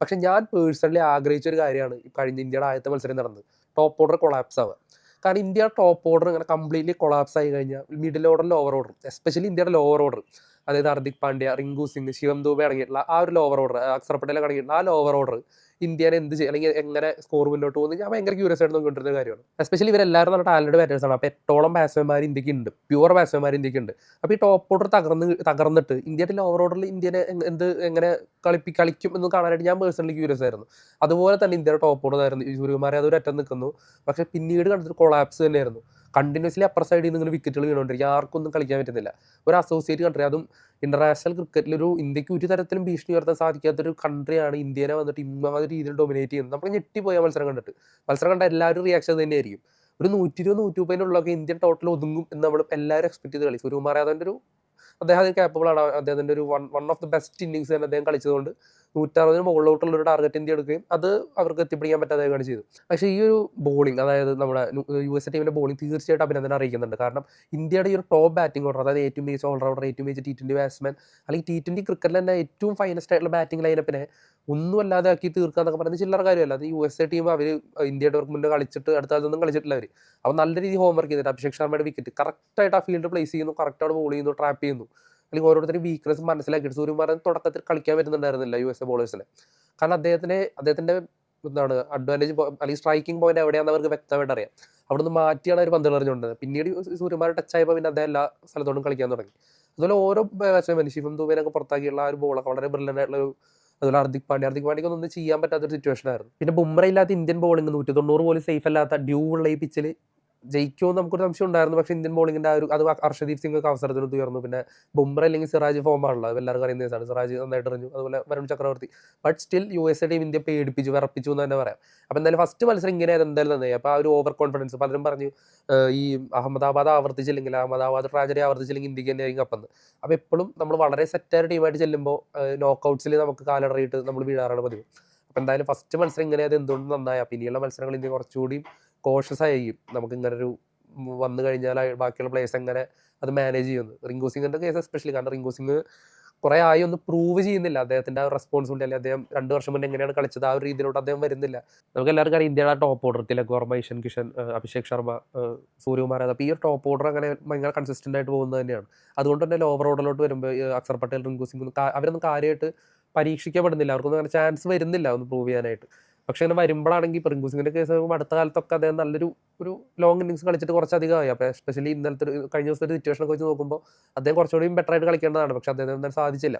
പക്ഷെ ഞാൻ പേഴ്സണലി ആഗ്രഹിച്ച ഒരു കാര്യമാണ് ഈ കഴിഞ്ഞ ഇന്ത്യയുടെ ആദ്യത്തെ മത്സരം നടന്നത്. ടോപ്പ് ഓർഡർ കൊളാപ്സ് ആവുക. കാരണം ഇന്ത്യ ടോപ്പ് ഓർഡർ ഇങ്ങനെ കംപ്ലീറ്റ്ലി കൊളാപ്സ് ആയി കഴിഞ്ഞാൽ middle order, lower order, especially ഇന്ത്യയുടെ ലോവർ ഓർഡർ, അതായത് ഹർദിക് പാണ്ഡ്യ, റിങ്കു സിംഗ്, ശിവം ദൂബെ അടങ്ങിയിട്ടുള്ള ആ ഒരു ലോവർ ഓർഡർ, അക്സർ പട്ടേൽ അടങ്ങിയിട്ടുള്ള ആ ലോവർ ഓർഡർ ഇന്ത്യനെ എന്ത് ചെയ്യും അല്ലെങ്കിൽ എങ്ങനെ സ്കോർ മുന്നോട്ട് പോകുന്നത് ഞാൻ ഭയങ്കര ക്യൂരിയസ് ആയിട്ട് നോക്കിക്കൊണ്ടിരുന്ന കാര്യമാണ്. എസ്പെഷ്യലി ഇവരെല്ലാവരും നല്ല ടാലന്റ് ബാറ്റേഴ്സാണ്. അപ്പോൾ 8ഓളം ബാറ്റ്സ്മാൻമാർ ഇന്ത്യക്ക് ഉണ്ട്, പ്യുവർ ബാറ്റ്സ്മാൻമാർ ഇന്ത്യക്ക് ഉണ്ട്. അപ്പോൾ ഈ ടോപ്പ് ഓർഡർ തകർന്നിട്ട് ഇന്ത്യയുടെ ലോവർ ഓർഡറിൽ ഇന്ത്യനെ എങ്ങനെ കളിക്കും എന്ന് കാണാനായിട്ട് ഞാൻ പേഴ്സണലി ക്യൂരിയസ് ആയിരുന്നു. അതുപോലെ തന്നെ ഇന്ത്യയുടെ ടോപ്പ് ഓർഡർ ആയിരുന്നു സൂര്യകുമാർ യാദവ് ഒരറ്റം നിൽക്കുന്നു. പക്ഷേ പിന്നീട് കണ്ടിട്ട് കൊളാപ്സ് തന്നെയായിരുന്നു. കണ്ടിന്യൂസ്ലി അപ്പർ സൈഡിൽ നിന്ന് ഇങ്ങനെ വിക്കറ്റുകൾ വീണുകൊണ്ടിരിക്കുക, ആർക്കൊന്നും കളിക്കാൻ പറ്റുന്നില്ല. ഒരു അസോസിയേറ്റ് കൺട്രി, അതും ഇന്റർനാഷണൽ ക്രിക്കറ്റിൽ ഒരു ഇന്ത്യക്ക് ഒരു തരത്തിലും ഭീഷണി ഉയർത്താൻ സാധിക്കാത്തൊരു കൺട്രിയാണ് ഇന്ത്യനെ വന്നിട്ട് ഇമ്മാതിരി രീതിയിൽ ഡൊമിനേറ്റ് ചെയ്യുന്നത്. നമുക്ക് ഞെട്ടിപ്പോയ മത്സരം കണ്ടിട്ട്. മത്സരം കണ്ട എല്ലാവരും റിയാക്ഷൻ തന്നെയായിരിക്കും. ഒരു 120, 130 ഇന്ത്യൻ ടോട്ടൽ ഒതുങ്ങും എന്ന് നമ്മൾ എല്ലാവരും എക്സ്പെക്ട് ചെയ്ത് കളി. സൂര്യകുമാർ യാദവിന്റെ ഒരു അദ്ദേഹം കേപ്പബിൾ ആണ്. അദ്ദേഹത്തിന്റെ ഒരു one of the best innings തന്നെ അദ്ദേഹം കളിച്ചതുകൊണ്ട് 160 മുകളിലോട്ടുള്ള ഒരു ടാർഗറ്റ് ഇന്ത്യ എടുക്കുകയും അത് അവർക്ക് എത്തിപ്പിടിക്കാൻ പറ്റാതെയാണ് ചെയ്തത്. പക്ഷേ ഈ ഒരു ബോളിംഗ്, അതായത് നമ്മുടെ US ടീമിന്റെ ബോളിംഗ് തീർച്ചയായിട്ടും അഭിനന്ദനം അറിയിക്കുന്നുണ്ട്. കാരണം ഇന്ത്യയുടെ ഈ ഒരു ടോപ്പ് ബാറ്റിംഗ് ഓർഡർ, അതായത് ഏറ്റവും മികച്ച ഓൾറൗണ്ടർ, ഏറ്റവും മികച്ച T20 ബാറ്റ്സ്മാൻ, അല്ലെങ്കിൽ T20 ക്രിക്കറ്റിൽ തന്നെ ഏറ്റവും ഫൈനസ്റ്റ് ആയിട്ടുള്ള ബാറ്റിംഗ് ലൈനപ്പിനെ ഒന്നുമല്ലാതെ ആക്കി തീർക്കുക എന്നൊക്കെ പറയുന്നത് ചില്ലറ കാര്യമല്ല. അത് USA ടീം അവർ ഇന്ത്യയുടെ മുന്നേ കളിച്ചിട്ട് അടുത്ത കാലത്തൊന്നും കളിച്ചിട്ടില്ല അവർ. അപ്പോൾ നല്ല രീതിയിൽ ഹോംവർക്ക് ചെയ്തിട്ട് അഭിഷേക് ശർമ്മയുടെ വിക്കറ്റ് കറക്റ്റായിട്ട് ആ ഫീൽഡ് പ്ലേസ് ചെയ്യുന്നു, കറക്റ്റായിട്ട് ബോൾ ചെയ്യുന്നു, ട്രാപ്പ് ചെയ്യുന്നു. അല്ലെങ്കിൽ ഓരോരുത്തരും വീക്ക്നെസ് മനസ്സിലാക്കിയിട്ട് സൂര്യകുമാരൻ തുടക്കത്തിൽ കളിക്കാൻ പറ്റുന്നുണ്ടായിരുന്നില്ല USA ബോളേഴ്സിനെ. കാരണം അദ്ദേഹത്തിന്റെ എന്താണ് അഡ്വാൻറ്റേജ് അല്ലെങ്കിൽ സ്ട്രൈക്കിംഗ് പോയിന്റ് എവിടെയാണെന്ന് അവർക്ക് വ്യക്തമായിട്ട് അറിയാം. അവിടുന്ന് മാറ്റിയാണ് അവർ പന്ത് എറിഞ്ഞുകൊണ്ടത്. പിന്നീട് സൂര്യകുമാരൻ ടച്ച് ആയപ്പോൾ പിന്നെ അദ്ദേഹം എല്ലാ സ്ഥലത്തോടും കളിക്കാൻ തുടങ്ങി. അതുപോലെ ഓരോ ബാറ്റ്സ്മാൻ ശിവം ദുബേനൊക്കെ പുറത്താക്കിയുള്ള ആ ഒരു ബോളൊക്കെ വളരെ ബ്രില്യൻ്റ് ആയിട്ടുള്ള ഒരു, അതുപോലെ ഹർദിക് പാണ്ഡ്യക്ക് ഒന്നും ചെയ്യാൻ പറ്റാത്തൊരു സിറ്റുവേഷൻ ആയിരുന്നു. പിന്നെ ബുംറ ഇല്ലാത്ത ഇന്ത്യൻ ബോളിംഗ് 190 പോലും സേഫ് അല്ലാത്ത ഡ്യൂ ഉള്ള ഈ പിച്ചിൽ ജയിക്കുമെന്ന് നമുക്കൊരു സംശയം ഉണ്ടായിരുന്നു. പക്ഷേ ഇന്ത്യൻ ബോളിങ്ങിന്റെ അത് ഹർഷദീപ് സിംഗ് അവസരത്തിന് ഉയർന്നു. പിന്നെ ബുംറ അല്ലെങ്കിൽ സിറാജ് ഫോമാണല്ലോ, അത് എല്ലാവർക്കും അറിയുന്ന കേസാണ്. സിറാജ് നന്നായിട്ട് എറിഞ്ഞു, അതുപോലെ Varun Chakravarthy. But still USA team India പേടിപ്പിച്ചു, വിറപ്പിച്ചു എന്ന് തന്നെ പറയാം. അപ്പോൾ എന്തായാലും ഫസ്റ്റ് മത്സരം ഇങ്ങനെയായിരുന്നു എന്തായാലും നന്നായി. അപ്പോൾ ആ ഒരു ഓവർ കോൺഫിഡൻസ്, പലരും പറഞ്ഞു ഈ അഹമ്മദാബാദ് ട്രാജഡി ആവർത്തിച്ചില്ലെങ്കിൽ ഇന്ത്യക്ക് തന്നെയായിരിക്കും കപ്പെന്ന്. അപ്പോൾ എപ്പോഴും നമ്മൾ വളരെ സെറ്റായ ടീമായിട്ട് ചെല്ലുമ്പോൾ നോക്കൗട്ട്സിൽ നമുക്ക് കാലിടറിയിട്ട് നമ്മൾ വീഴാറാണ് പതിവ്. അപ്പോൾ എന്തായാലും ഫസ്റ്റ് മത്സരം ഇങ്ങനെയത് എന്തുകൊണ്ട് നന്നായി. അപ്പോൾ ഇനിയുള്ള മത്സരങ്ങൾ ഇന്ത്യ കുറച്ചുകൂടി കോഷ്യസ് ആയിരിക്കും. നമുക്ക് ഇങ്ങനൊരു വന്നു കഴിഞ്ഞാൽ ബാക്കിയുള്ള പ്ലേയേഴ്സ് എങ്ങനെ അത് മാനേജ് ചെയ്യുന്നത്. റിങ്കു സിംഗിന്റെ കേസ് എസ്പെഷ്യലി, കാരണം റിങ്കു സിംഗ് കുറെ ആയി ഒന്ന് പ്രൂവ് ചെയ്യുന്നില്ല അദ്ദേഹത്തിന്റെ ആ റെസ്പോൺസിബിലിറ്റി, അല്ലെങ്കിൽ അദ്ദേഹം 2 വർഷം മുന്നേ എങ്ങനെയാണ് കളിച്ചത് ആ ഒരു രീതിയിലോട്ട് അദ്ദേഹം വരുന്നില്ല. നമുക്ക് എല്ലാവർക്കും അറിയാം ഇന്ത്യയുടെ ടോപ്പ് ഓർഡർ തിലക് വർമ്മ, ഇഷൻ കിഷൻ, അഭിഷേക് ശർമ്മ, സൂര്യകുമാർ യാദവ്, അപ്പോൾ ഈ ഒരു ടോപ്പ് ഓർഡർ അങ്ങനെ ഭയങ്കര കൺസിസ്റ്റന്റ് ആയിട്ട് പോകുന്നത് തന്നെയാണ്. അതുകൊണ്ട് തന്നെ ലോവർ ഓർഡറിലോട്ട് വരുമ്പോൾ അക്സർ പട്ടേൽ, റിങ്കു സിംഗ് അവരൊന്നും കാര്യമായിട്ട് പരീക്ഷിക്കപ്പെടുന്നില്ല, അവർക്കൊന്നും അങ്ങനെ ചാൻസ് വരുന്നില്ല ഒന്ന് പ്രൂവ് ചെയ്യാനായിട്ട്. പക്ഷെ അങ്ങനെ വരുമ്പോഴാണെങ്കിൽ ഇപ്പോൾ റിങ്കു സിംഗിന്റെ കേസ് അടുത്ത കാലത്തൊക്കെ അദ്ദേഹം ഒരു ലോങ് ഇന്നിങ്സ് കളിച്ചിട്ട് കുറച്ചധികമായി. അപ്പോൾ എസ്പെഷ്യലി ഇന്നലത്തെ കഴിഞ്ഞ ദിവസത്തെ ഒരു സിറ്റുവേഷൻ ഒക്കെ വെച്ച് നോക്കുമ്പോൾ അദ്ദേഹം കുറച്ചുകൂടി ബെറ്റർ ആയിട്ട് കളിക്കേണ്ടതാണ്. പക്ഷെ അദ്ദേഹം എന്തായാലും സാധിച്ചില്ല.